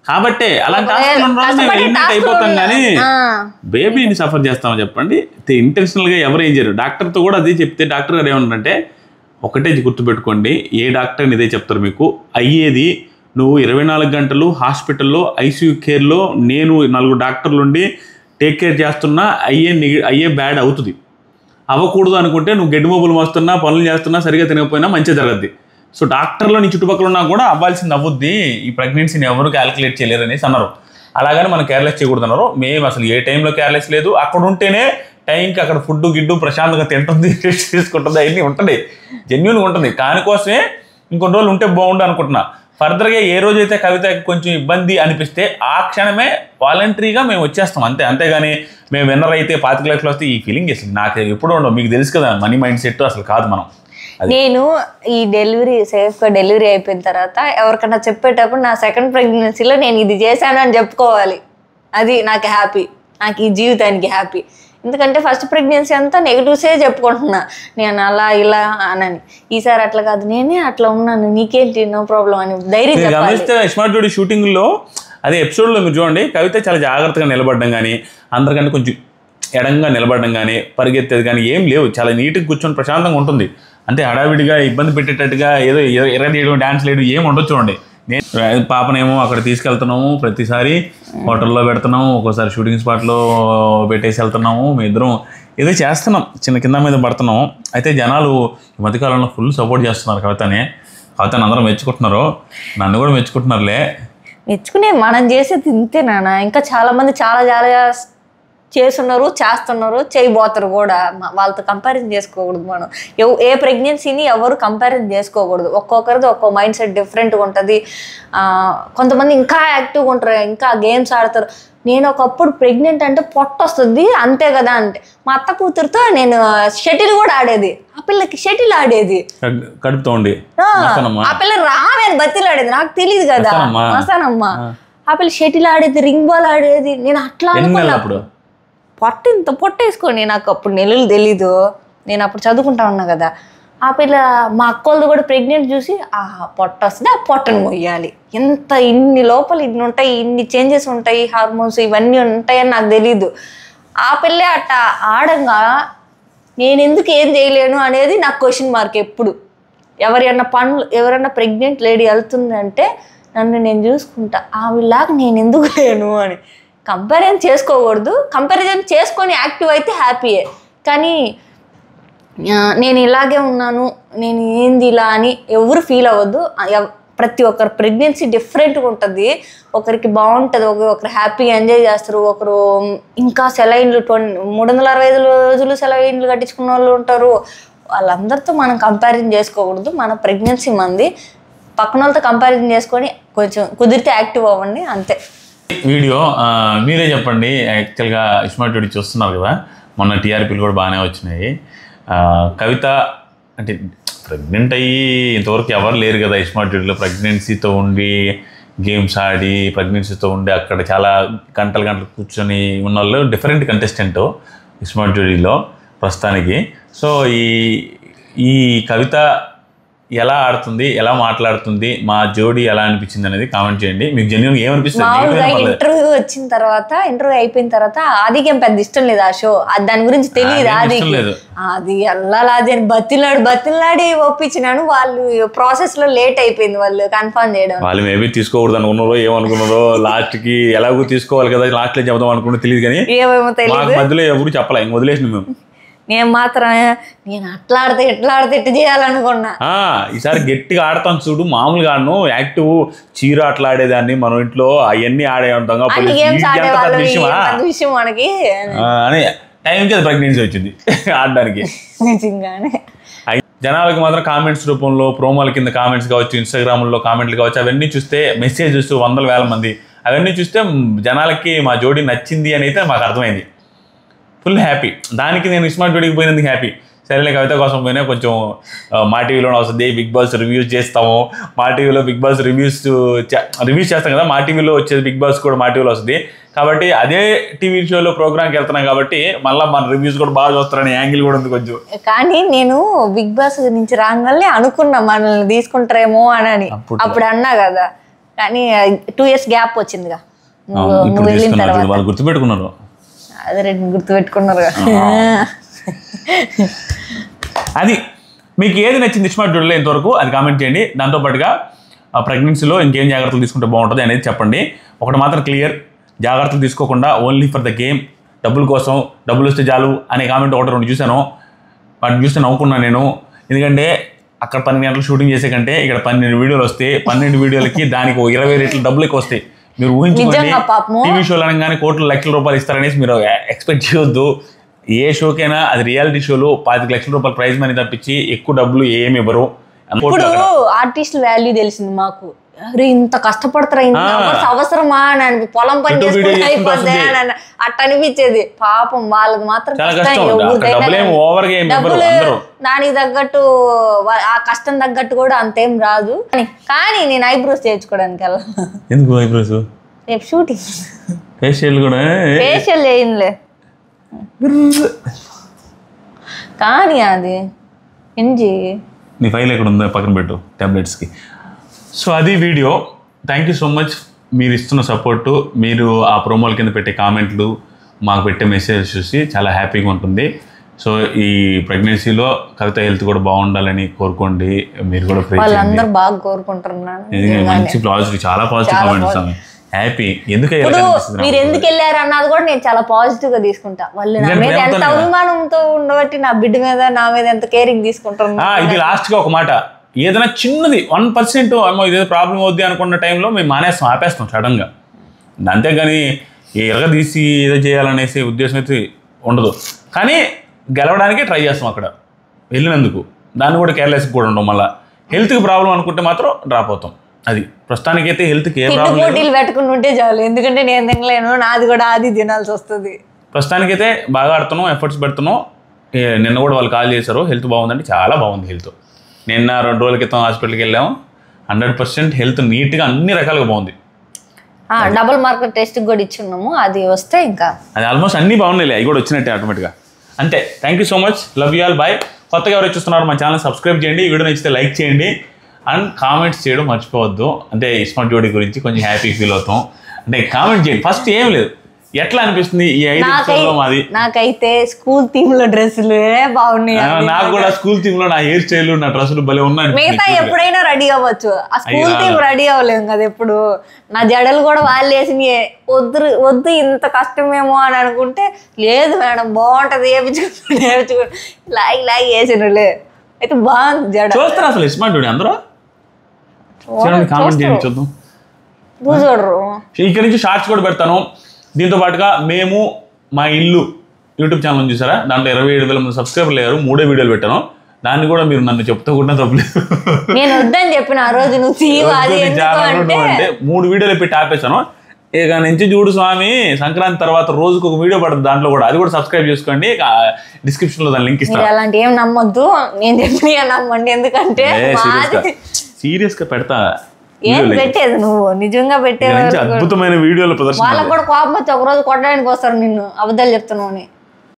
కాబట్టే అలాంటి టాస్క్లు అయిపోతాం. కానీ బేబీని సఫర్ చేస్తామని చెప్పండి, ఇంటెన్షనల్గా ఎవరు ఏం చేయరు. డాక్టర్తో కూడా అదే చెప్తే డాక్టర్ గారు ఏమన్నారంటే ఒకటే గుర్తుపెట్టుకోండి, ఏ డాక్టర్ ఇదే చెప్తారు మీకు, అయ్యేది నువ్వు 24 గంటలు హాస్పిటల్లో ఐసీయూ కేర్లో నేను 4 డాక్టర్లు ఉండి టేక్ కేర్ చేస్తున్నా అయ్యే బ్యాడ్ అవుతుంది. అవ్వకూడదు అనుకుంటే నువ్వు గడ్డి మోపులు మోస్తున్నా, పనులు చేస్తున్నా, సరిగా తినకపోయినా మంచిగా జరగద్ది. సో డాక్టర్లో నీ చుట్టుపక్కల ఉన్నా కూడా అవ్వాల్సింది అవ్వద్ది, ఈ ప్రెగ్నెన్సీని ఎవరు క్యాలిక్యులేట్ చేయలేరు అనేసి అన్నారు. అలాగని మనం కేర్లెస్ చేయకూడదు అన్నారు. మేము అసలు ఏ టైంలో కేర్లెస్ లేదు, అక్కడ ఉంటేనే టైంకి అక్కడ ఫుడ్ గిడ్డు ప్రశాంతంగా తింటుంది, టెస్ట్ తీసుకుంటుంది, అవన్నీ ఉంటుంది, జెన్యున్గా ఉంటుంది. దానికోసమే ఇంకొన్ని రోజులు ఉంటే బాగుండు అనుకుంటున్నా. ఫర్దర్గా ఏ రోజైతే కవితకి కొంచెం ఇబ్బంది అనిపిస్తే ఆ క్షణమే వాలంటరీగా మేము వచ్చేస్తాం అంతేగాని మేము విన్నర్ అయితే 25 లక్షలు వస్తే ఈ ఫీలింగ్ అసలు నాకు ఎప్పుడు ఉండవు. మీకు తెలుసు కదా మనీ మైండ్ సెట్ అసలు కాదు మనం. నేను ఈ సేఫ్గా డెలివరీ అయిపోయిన తర్వాత ఎవరికైనా చెప్పేటప్పుడు నా సెకండ్ ప్రెగ్నెన్సీలో నేను ఇది చేశాను అని చెప్పుకోవాలి. అది నాకు హ్యాపీ, నాకు ఈ జీవితానికి హ్యాపీ. ఎందుకంటే ఫస్ట్ ప్రెగ్నెన్సీ అంతా నెగిటివ్సే చెప్పుకుంటున్నా, నేను అలా ఇలా అనని. ఈసారి అట్లా కాదు, నేనే అట్లా ఉన్నాను, నీకేంటి నో ప్రాబ్లం అని ధైర్యం గమనిస్తే స్మార్ట్ జోడీ షూటింగ్లో అదే ఎపిసోడ్లో మీరు చూడండి, కవిత చాలా జాగ్రత్తగా నిలబడడం కానీ, అందరికంటే కొంచెం ఎడంగా నిలబడడం కానీ, పరిగెత్తేది కానీ ఏం లేవు. చాలా నీట్గా కూర్చొని ప్రశాంతంగా ఉంటుంది. అంటే హడావిడిగా ఇబ్బంది పెట్టేటట్టుగా ఏదో ఎరగదీయడం, డ్యాన్స్ వేయడం ఏం ఉండదు. చూడండి, నేను పాపనేమో అక్కడ తీసుకెళ్తున్నాము, ప్రతిసారి హోటల్లో పెడుతున్నాము, ఒక్కోసారి షూటింగ్ స్పాట్లో పెట్టేసి వెళ్తున్నాము, మీ ఇద్దరం ఏదో చేస్తున్నాం, చిన్న కింద మీద పడుతున్నాము. అయితే జనాలు ఈ మధ్యకాలంలో ఫుల్ సపోర్ట్ చేస్తున్నారు కవితని అందరూ మెచ్చుకుంటున్నారు, నన్ను కూడా మెచ్చుకుంటున్నారులే. మెచ్చుకునే మనం చేసేది ఇంతే నాన్న, ఇంకా చాలామంది చాలా చేస్తున్నారు, చేస్తున్నారు, చేయబోతారు కూడా. వాళ్ళతో కంపారిజన్ చేసుకోకూడదు మనం. ఏ ప్రెగ్నెన్సీని ఎవరు కంపారిజన్ చేసుకోకూడదు. ఒక్కొక్కరిది ఒక్కో మైండ్ సెట్ డిఫరెంట్గా ఉంటుంది. కొంతమంది ఇంకా యాక్టివ్గా ఉంటారు, ఇంకా గేమ్స్ ఆడతారు. నేను ఒకప్పుడు ప్రెగ్నెంట్ అంటే పొట్ట వస్తుంది అంతే కదా అంటే, మా అత్త కూతురుతో నేను షటిల్ కూడా ఆడేది. ఆ పిల్లకి షటిల్ ఆడేది, కడుపుతోండి ఆ పిల్ల రామని బతిలు ఆడేది, నాకు తెలియదు కదా మసానమ్మ. ఆ పిల్ల షటిల్ ఆడేది, రింగ్ బాల్ ఆడేది. నేను అట్లా అనుకున్నప్పుడు ఇంత పొట్ట వేసుకోండి, నాకు అప్పుడు నెలలు తెలీదు, నేను అప్పుడు చదువుకుంటా ఉన్నా కదా. ఆ పిల్ల మా అక్కోళ్ళది కూడా ప్రెగ్నెంట్ చూసి పొట్ట వస్తుంది, ఆ పొట్టను మొయ్యాలి. ఇన్ని లోపల ఇన్ని ఉంటాయి, ఇన్ని చేంజెస్ ఉంటాయి, హార్మోన్స్ ఇవన్నీ ఉంటాయని నాకు తెలీదు. ఆ పిల్లే అట్ట ఆడంగా నేను ఎందుకు ఏం చేయలేను అనేది నాకు క్వశ్చన్ మార్క్ ఎప్పుడు. ఎవరైనా ప్రెగ్నెంట్ లేడీ వెళ్తుందంటే నన్ను నేను చూసుకుంటా, ఆవిడలాగా నేను ఎందుకు లేను అని. కంపారిజన్ చేసుకోకూడదు, కంపారిజన్ చేసుకొని యాక్టివ్ అయితే హ్యాపీయే. కానీ నేను ఇలాగే ఉన్నాను, నేను ఏంది ఇలా అని ఎవరు ఫీల్ అవ్వద్దు. ప్రతి ఒక్కరు ప్రెగ్నెన్సీ డిఫరెంట్గా ఉంటుంది. ఒకరికి బాగుంటుంది, ఒకరు హ్యాపీగా ఎంజాయ్ చేస్తారు, ఒకరు ఇంకా సెలైన్లు 365 రోజులు సెలైన్లు కట్టించుకున్న వాళ్ళు ఉంటారు. వాళ్ళందరితో మనం కంపారిజన్ చేసుకోకూడదు. మన ప్రెగ్నెన్సీ మంది, పక్కన వాళ్ళతో కంపారిజన్ చేసుకొని కొంచెం కుదిరితే యాక్టివ్ అవ్వండి, అంతే. వీడియో మీరే చెప్పండి. యాక్చువల్గా స్మార్ట్ జోడీ చూస్తున్నారు కదా, మొన్న టీఆర్పీలు కూడా బాగానే వచ్చినాయి. కవిత అంటే ప్రెగ్నెంట్ అయ్యి ఇంతవరకు ఎవరు లేరు కదా స్మార్ట్ జోడీలో. ప్రెగ్నెన్సీతో ఉండి గేమ్స్ ఆడి, ప్రెగ్నెన్సీతో ఉండి అక్కడ చాలా గంటలు కూర్చొని ఉన్న వాళ్ళు డిఫరెంట్ కంటెస్టెంట్ స్మార్ట్ జోడీలో ప్రస్తుతానికి. సో ఈ ఈ కవిత ఎలా ఆడుతుంది, ఎలా మాట్లాడుతుంది, మా జోడీ ఎలా అనిపించింది అనేది కామెంట్ చేయండి. మీకు జెన్యున్ ఏమనిపిస్తుంది? ఇంటర్వ్యూ వచ్చిన తర్వాత, ఇంటర్వ్యూ అయిపోయిన తర్వాత ఆదికి ఏం పెద్ద ఇష్టం లేదు ఆ షో, దాని గురించి తెలియదు ఆదికి. అది అల్లాది అని బతిలాడి ఒప్పించినాను. వాళ్ళు ప్రాసెస్ లో లేట్ అయిపోయింది వాళ్ళు కన్ఫర్మ్ చేయడం. వాళ్ళు మేబీ తీసుకోకూడదు అనుకున్నారో ఏమనుకున్నారో, లాస్ట్ కి ఎలాగో తీసుకోవాలి కదా, లాస్ట్ లో చెబుదాం అనుకున్నా తెలియదు, కానీ ఏమేమో తెలియదు, మధ్యలో ఎవరు చెప్పాలి, ఇంక వదిలేసిన మేము. నేను మాత్రం నేను అట్లా ఆడితే ఇట్లా చేయాలనుకున్నా. ఈసారి గట్టిగా ఆడతాను చూడు, మామూలుగా ఆడను, యాక్టివ్ చీర అట్లా ఆడేదాన్ని మనం ఇంట్లో అవన్నీ ఆడే ఉంటాం విషయం మనకి అని టైంకి అది ప్రెగ్నెన్సీ వచ్చింది ఆడడానికి. నిజంగానే జనాలకు మాత్రం కామెంట్స్ రూపంలో, ప్రోమోల కింద కామెంట్స్ కావచ్చు, ఇన్స్టాగ్రామ్లో కామెంట్లు కావచ్చు, అవన్నీ చూస్తే మెసేజ్ చూస్తూ 100,000 మంది, అవన్నీ చూస్తే జనాలకి మా జోడీ నచ్చింది అని అయితే మాకు అర్థమైంది. Full happy. దానికి నేను స్మార్ట్ జోడీకి పోయినందుకు హ్యాపీ. సరేలే కవిత కోసం పోయినా కొంచెం మా టీవీలోనే వస్తుంది, బిగ్ బాస్ రివ్యూస్ చేస్తాము, మా టీవీలో బిగ్ బాస్ రివ్యూస్ చేస్తాం కదా, మా టీవీలో వచ్చేది బిగ్ బాస్ కూడా మా టీవీలో వస్తుంది కాబట్టి అదే టీవీ షోలో ప్రోగ్రామ్కి వెళ్తున్నాం కాబట్టి మళ్ళీ మన రివ్యూస్ కూడా బాగా చూస్తారని యాంగిల్ కూడా ఉంది కొంచెం. కానీ నేను బిగ్ బాస్ నుంచి రాగానే అనుకున్నా మనల్ని తీసుకుంటారేమో అని, అప్పుడు అన్నా కదా, కానీ 2 years గ్యాప్ వచ్చిందిగా నువ్వు వెళ్ళిన తర్వాత. వాళ్ళు గుర్తుపెట్టుకున్నారు, అదే రెండు గుర్తుపెట్టుకున్నారు. అది మీకు ఏది నచ్చింది స్మార్ట్ జోడీలో ఇంతవరకు అది కామెంట్ చేయండి. దాంతోపాటుగా ప్రెగ్నెన్సీలో ఇంకేం జాగ్రత్తలు తీసుకుంటే బాగుంటుంది అనేది చెప్పండి. ఒకటి మాత్రం క్లియర్, జాగ్రత్తలు తీసుకోకుండా ఓన్లీ ఫర్ ద గేమ్, డబ్బుల కోసం, డబ్బులు వస్తే చాలు అనే కామెంట్ 1-2 చూశాను. వాటిని చూస్తే నవ్వుకున్నాను నేను. ఎందుకంటే అక్కడ 12 గంటలు షూటింగ్ చేసే కంటే ఇక్కడ 12 వీడియోలు వస్తాయి, 12 వీడియోలకి దానికి 20 రెట్లు డబ్బులు ఎక్కువ వస్తాయి. మీరు ఊహించుకోండి, టీవీ షోలు అనగానే కోట్లు లక్షల రూపాయలు ఇస్తారనేసి మీరు ఎక్స్పెక్ట్ చేయొద్దు. ఏ షోకైనా అది రియాలిటీ షోలు 25 లక్షల రూపాయలు ప్రైజ్ మనీ తప్పించి ఎక్కువ డబ్బులు ఏమి ఇవ్వరు. ఇప్పుడు ఆర్టిస్ట్ వాల్యూ తెలిసింది మాకు. అరే ఇంత కష్టపడతారా, ఇంత అవసరమా అని, పొలం పని చేసుకుంటే అయిపోద్ది అని అట్ట అనిపించేది. పాపం వాళ్ళకి మాత్రం డబ్బులు దానికి తగ్గట్టు ఆ కష్టం తగ్గట్టు కూడా అంతేం రాదు. కానీ నేను ఐబ్రోస్ చేయించుకోవడానికి వెళ్ళాలి. ఎందుకు ఐబ్రోస్? రేపు షూటింగ్. ఫేషియల్ కూడా ఫేషియల్ చేయంలే, కానీ అది ఎంజీ నీ ఫైల్ ఎక్కడ ఉందో పక్కన పెట్టు టాబ్లెట్స్కి. సో అది video. Thank you so much మీరు ఇస్తున్న సపోర్టు, మీరు ఆ ప్రోమోల కింద పెట్టే కామెంట్లు, మాకు పెట్టే మెసేజ్ చూసి చాలా హ్యాపీగా ఉంటుంది. సో ఈ ప్రెగ్నెన్సీలో కవిత హెల్త్ కూడా బాగుండాలని కోరుకోండి. మీరు కూడా వాళ్ళందరూ బాగా కోరుకుంటున్నారు. మంచి పాజిటివ్, చాలా పాజిటివ్ కామెంట్స్. హ్యాపీ. మీరు ఎందుకు వెళ్ళారు అన్నది కూడా నేను చాలా పాజిటివ్ గా తీసుకుంటా. వాళ్ళు నా మీద ఎంత అభిమానంతో ఉండబట్టి నా బిడ్డ మీద నా మీద ఎంత కేరింగ్ తీసుకుంటారు. ఇది లాస్ట్ గా ఒక మాట, ఏదైనా చిన్నది 1% అమ్మో ఇదేదో ప్రాబ్లం అవుద్ది అనుకున్న టైంలో మేము మానేస్తాం, ఆపేస్తాం సడన్ గా. అంతేగాని ఎరగదీసి ఏదో చేయాలనేసి ఉద్దేశం అయితే ఉండదు. కానీ గెలవడానికి ట్రై చేస్తాం అక్కడ వెళ్ళినందుకు. దాన్ని కూడా కేర్లెస్ కూడా ఉండవు. మళ్ళీ హెల్త్కి ప్రాబ్లం అనుకుంటే మాత్రం డ్రాప్ అవుతాం. అది ప్రస్తుతానికైతే హెల్త్కి ఏ ప్రాబ్లం పోటీలు పెట్టుకుని ఉంటే చాలు, ఎందుకంటే నేను తినలేను, నాది కూడా అది తినాల్సి వస్తుంది. ప్రస్తుతానికైతే బాగా ఆడుతున్నాం, ఎఫర్ట్స్ పెడుతున్నాం. నిన్న కూడా వాళ్ళు కాల్ చేశారు, హెల్త్ బాగుందండి, చాలా బాగుంది హెల్త్. నిన్న 2 రోజుల క్రితం హాస్పిటల్కి వెళ్ళాము, 100% హెల్త్ నీట్గా అన్ని రకాలుగా బాగుంది. డబుల్ మార్కర్ టెస్ట్ కూడా ఇచ్చున్నాము, అది వస్తే ఇంకా అది ఆల్మోస్ట్ అన్నీ బాగున్నాయి, అవి కూడా వచ్చినట్టే ఆటోమేటిక్గా. అంతే. Thank you so much, love you all, bye. కొత్తగా ఎవరు చూస్తున్నారు మా ఛానల్ సబ్స్క్రైబ్ చేయండి, ఈ వీడియో నచ్చితే లైక్ చేయండి అండ్ కామెంట్స్ చేయడం మర్చిపోవద్దు. అంటే స్మార్ట్ జోడీ గురించి కొంచెం హ్యాపీ ఫీల్ అవుతాం. అంటే కామెంట్ చేయండి. ఫస్ట్ ఏం లేదు, ఎట్లా అనిపిస్తుంది ఈ 5 నిమిషాల్లో మాది. నాకైతే స్కూల్ థీమ్ లో డ్రెస్సులు బాగున్నాయి. నాకు కూడా స్కూల్ థీమ్ లో నా హెయిర్ స్టైల్, నా డ్రెస్సులు భలే ఉన్నాయి. మిగతా ఎప్పుడైనా రెడీ అవ్వచ్చు, ఆ స్కూల్ థీమ్ రెడీ అవ్వలేము కదా ఎప్పుడు. నా జడలు కూడా వాళ్ళు వేసినవి. వద్దు ఇంత కష్టమేమో అని అనుకుంటే, లేదు మేడం బాగుంటది, వేపించుకుంటూ లాగి వేసినలే. అయితే బాగుంది జడ. చూస్తారా అసలు స్మార్ట్ జోడీ అందరూ? కామెంట్ చేయండి చూద్దాం. చూడరు. ఇక్కడ నుంచి షార్ట్స్ కూడా పెడతాను. దీంతో పాటుగా మేము మా ఇల్లు యూట్యూబ్ ఛానల్ చూసారా, దాంట్లో 27,000 మంది సబ్స్క్రైబర్లు అయ్యారు. 3 వీడియోలు పెట్టాను. దాన్ని కూడా మీరు నన్ను చెప్తూ కూడా తప్పలేదు. నేను వద్దని చెప్పిన ఆ రోజు నువ్వు 3 వీడియోలు పెట్టి ఆపేశాను. ఇక నుంచి చూడు స్వామి, సంక్రాంతి తర్వాత రోజుకు ఒక వీడియో పడుతుంది దాంట్లో కూడా, అది కూడా సబ్స్క్రైబ్ చేసుకోండి. డిస్క్రిప్షన్ లో దాని లింక్ ఇస్తాను. అలాంటి ఏం నమ్మొద్దు, నేను చెప్పిన నమ్మండి. ఎందుకంటే సీరియస్ గా పెడతా. ఏం పెట్టేది నువ్వు నిజంగా పెట్టేది. అద్భుతమైన వీడియోలు ప్రదర్శన. వాళ్ళకి కూడా కోపం వచ్చి ఒక రోజు కొట్టడానికి వస్తారు నిన్ను అబద్ధాలు చెప్తున్నావు అని.